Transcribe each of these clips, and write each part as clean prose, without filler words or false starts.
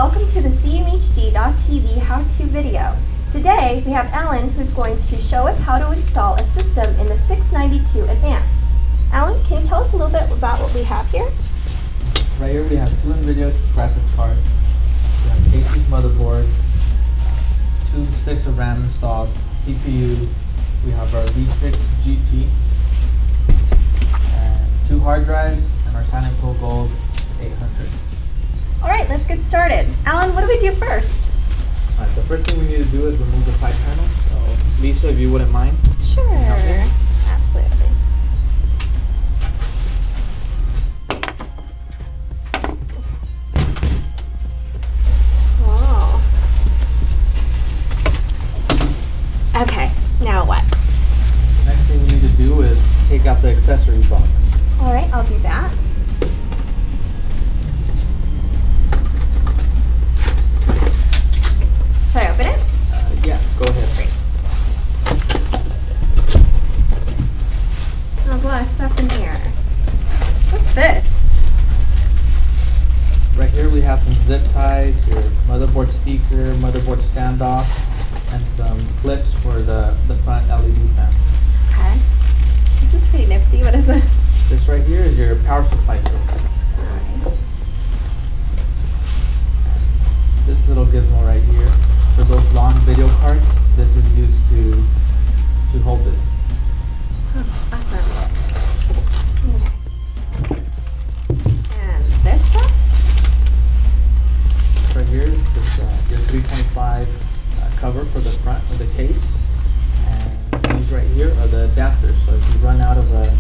welcome to the CMHD.TV how-to video. Today we have Ellen who's going to show us how to install a system in the 692 Advanced. Ellen, can you tell us a little bit about what we have here? Right here we have two Nvidia graphics cards, we have HDD motherboard, 2 sticks of RAM installed, CPU, we have our V6 GT, and 2 hard drives, and our Silent Pro Gold 800. Alright, let's get started. Ellen, what do we do first? Alright, the first thing we need to do is remove the side panel. So, Lisa, if you wouldn't mind. Sure, absolutely. Oh. Okay, now what? The next thing we need to do is take out the accessory box. Alright, I'll do that. Should I open it? Yeah, go ahead. Great. Oh, a lot of stuff in here. What's this? Right here we have some zip ties, your motherboard speaker, motherboard standoff, and some clips for the front LED fan. Okay. This is pretty nifty. What is it? This right here is your power supply cable. Alright. This little gizmo right here, for those long video cards, this is used to hold it. Oh, awesome. Okay. And this stuff? Right here is this, your 325 cover for the front of the case. And these right here are the adapters. So if you run out of a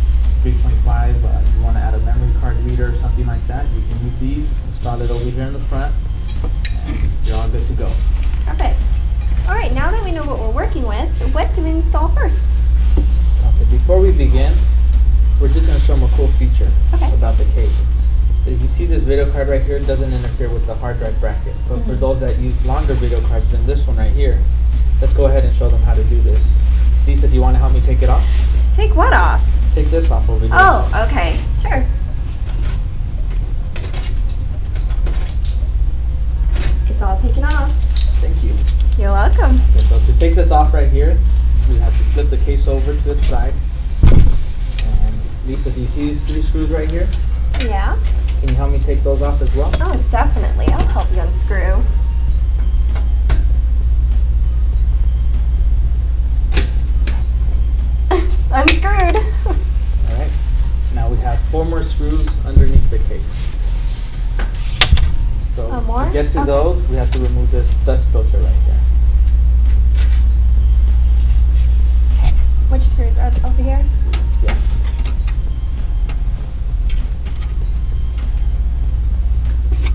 325, you want to add a memory card reader or something like that, you can use these, install it over here in the front, and you're all good to go. Perfect. Alright, now that we know what we're working with, what do we install first? Okay, before we begin, we're just going to show them a cool feature about the case. As you see, this video card right here doesn't interfere with the hard drive bracket. But for those that use longer video cards than this one right here, let's go ahead and show them how to do this. Lisa, do you want to help me take it off? Take what off? Take this off over here. Oh, okay. Sure. It's all taken off. Thank you. You're welcome. Okay, so to take this off right here, we have to flip the case over to its side. And Lisa, do you see these 3 screws right here? Yeah. Can you help me take those off as well? Oh, definitely. I'll help you unscrew. Unscrewed. Alright. Now we have 4 more screws underneath the case. So more? to get to those, we have to remove this dust filter right here. Okay. Which screws are over here? Yeah.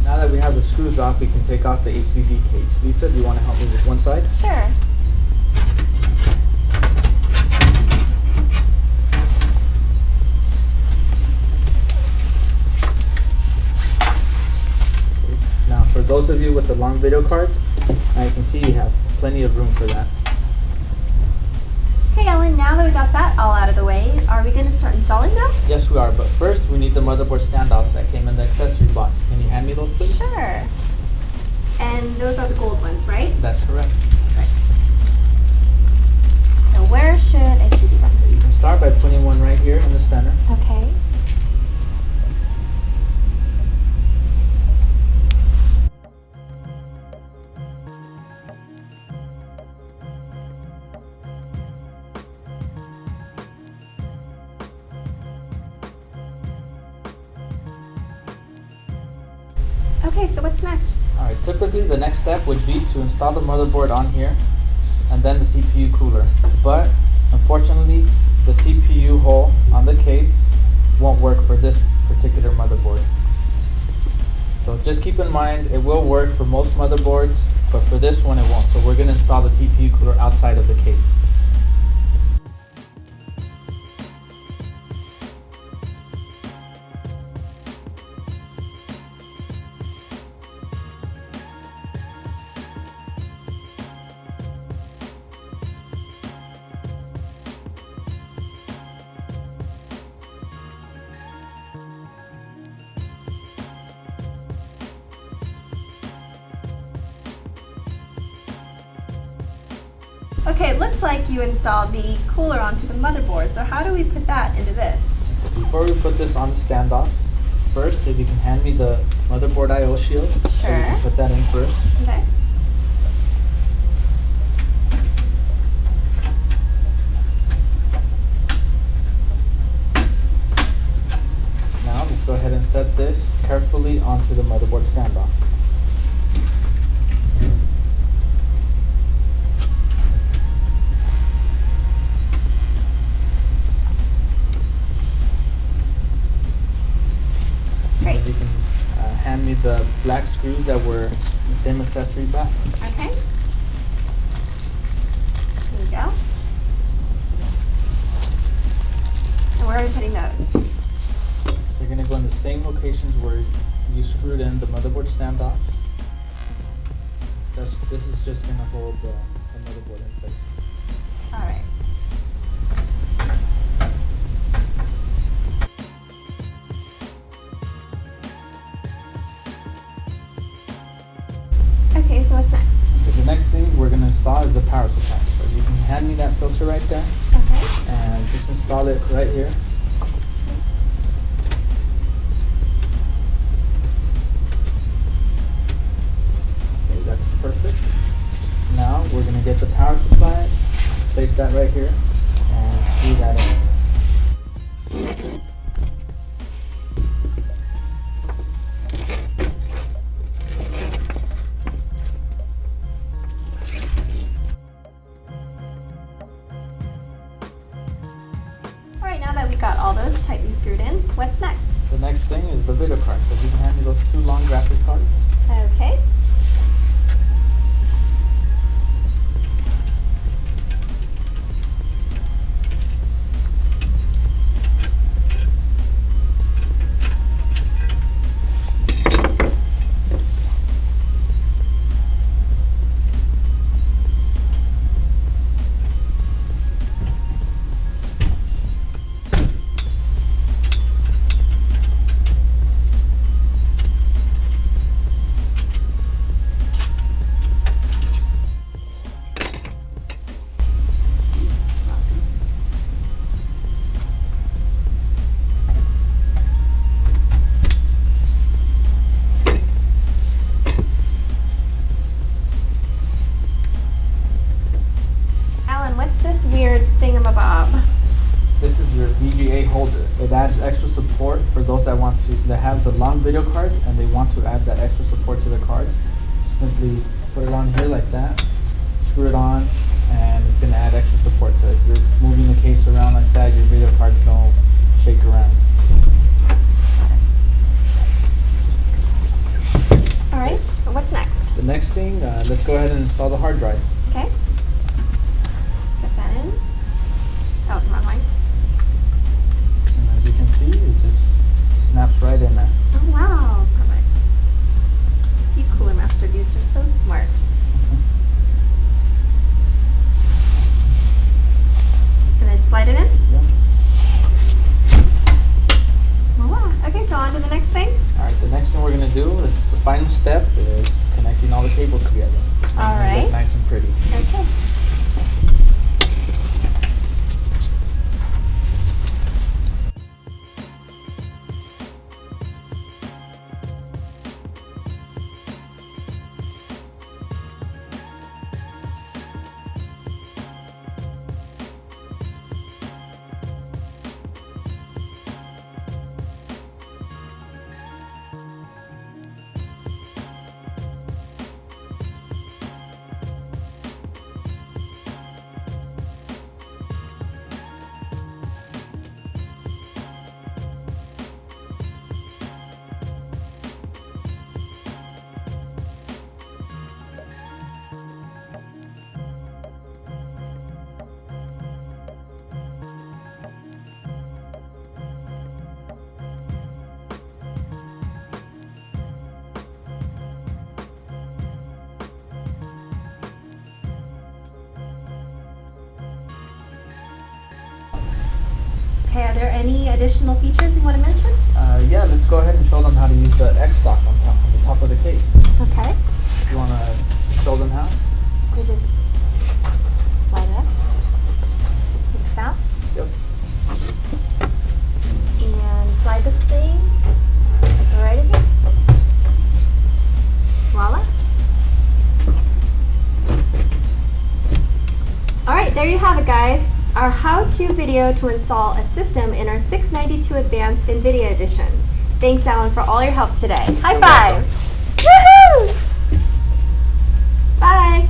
Now that we have the screws off, we can take off the HDD cage. Lisa, do you want to help me with one side? Sure. Now, for those of you with the long video cards, now you can see you have plenty of room for that. Okay, Ellen, now that we got that all out of the way, are we going to start installing them? Yes, we are, but first we need the motherboard standoffs that came in the accessory box. Can you hand me those, please? Sure. And those are the gold ones, right? That's correct. Right. So where should I shoot them? You can start by putting one right here in the center. Okay. Okay, so what's next? Alright, typically the next step would be to install the motherboard on here and then the CPU cooler. But unfortunately, the CPU hole on the case won't work for this particular motherboard. So just keep in mind, it will work for most motherboards, but for this one it won't. So we're going to install the CPU cooler outside of the case. Okay, it looks like you installed the cooler onto the motherboard, so how do we put that into this? Before we put this on the standoffs, first, if you can hand me the motherboard I/O shield, so we Sure. can put that in first. Okay. Now, let's go ahead and set this carefully onto the motherboard standoff. Great. And you can hand me the black screws that were in the same accessory back. Okay. There we go. And where are we putting those? They're going to go in the same locations where you screwed in the motherboard standoffs. This is just going to hold the motherboard in place. All right. Okay, so what's next? Okay, the next thing we're going to install is the power supply. So you can hand me that filter right there Okay. and just install it right here. Okay, that's perfect. Now we're going to get the power supply, place that right here, and screw that in. All right, now that we got all those tightly screwed in, what's next? The next thing is the video card. So if you can hand me those two long graphic cards. Okay. Alan, what's this weird thingamabob? This is your VBA Holder. It adds extra support for those that have the long video cards and they want to add that extra support to the cards. Simply put it on here like that, screw it on, and it's going to add extra support to it. If you're moving the case around like that, your video cards don't shake around. All right, so what's next? The next thing, let's go ahead and install the hard drive. Okay. Put that in. Oh, wrong way. And as you can see, it just snaps right in there. Oh, wow. Perfect. You Cooler Master dudes are so smart. And then slide it in. Yep. Voila. Okay, so on to the next thing. Alright, the next thing we're going to do is the final step is connecting all the cables together. All Make it right. look nice and pretty. Okay. Okay, are there any additional features you want to mention? Yeah, let's go ahead and show them how to use the X-Lock on the top of the case. Okay. You want to show them how? We just slide have it, guys. Our how-to video to install a system in our 692 Advanced Nvidia Edition. Thanks, Alan, for all your help today. High five! Woohoo! Bye!